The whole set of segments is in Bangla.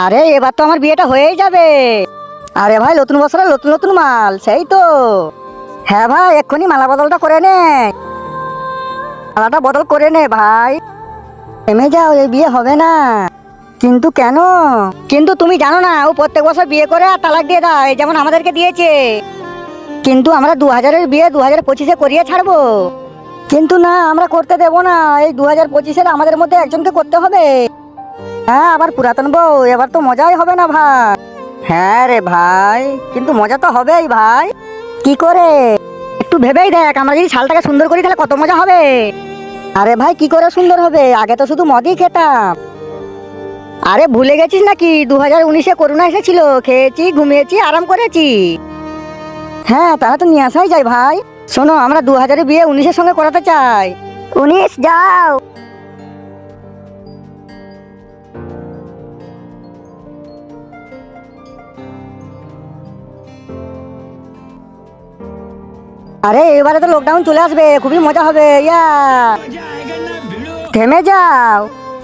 আরে এবার তো আমার বিয়েটা হয়েই যাবে। আরে ভাই, নতুন বছরে নতুন নতুন মাল, সেই তো। হ্যাঁ ভাই, এক্ষুনি মালা বদলটা করে নে। মালাটা বদল করে নে ভাই। থেমে যাও, এই বিয়ে হবে না। কিন্তু কেন? কিন্তু তুমি জানো না, ও প্রত্যেক বছর বিয়ে করে আর তালাক দিয়ে দেয়, যেমন আমাদেরকে দিয়েছে। কিন্তু আমরা 2000-এর বিয়ে 2025-এ করিয়ে ছাড়বো। কিন্তু না, আমরা করতে দেবো না। এই 2025-এর আমাদের মধ্যে একজনকে করতে হবে। হ্যাঁ, আবার পুরাতন বউ, এবার তো মজাই হবে না ভাই। হ্যাঁ রে ভাই, কিন্তু মজা তো হবেই ভাই। কি করে? একটু ভেবেই দেখ, আমরা যদি শালটাকে সুন্দর করি তাহলে কত মজা হবে। আরে ভাই, কি করে সুন্দর হবে? আগে তো শুধু মদই খেতাম। আরে ভুলে গেছিস নাকি 2019-এ করোনা এসেছিল? খেয়েছি, ঘুমিয়েছি, আরাম করেছি। হ্যাঁ, তাহলে তো নিয়ে আসাই যায় ভাই। শোনো, আমরা 2000-এর বিয়ে 19-এর সঙ্গে করাতে চাই। 19 যাও। আরে এবারে তো লকডাউন চলে আসবে, খুবই মজা হবে। থেমে যাও।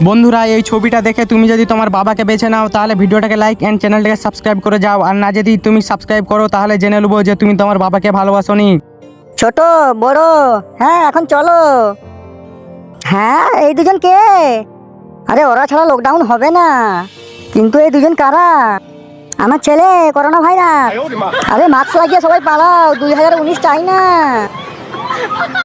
বন্ধুরা, এই ছবিটা দেখে তুমি যদি তোমার বাবাকে বেছে নাও তাহলে ভিডিওটাকে লাইক অ্যান্ড চ্যানেলটাকে সাবস্ক্রাইব করে যাও। আর না যদি তুমি সাবস্ক্রাইব করো তাহলে জেনে নেবো যে তুমি তোমার বাবাকে ভালোবাসোনি। ছোট, বড়, হ্যাঁ এখন চলো। হ্যাঁ, এই দুজন কে? আরে ওরা ছাড়া লকডাউন হবে না। কিন্তু এই দুজন কারা? আমার ছেলে, করোনা ভাইরাস। আরে মাস্ক লাগিয়ে সবাই পালাও, 2019 চাই না।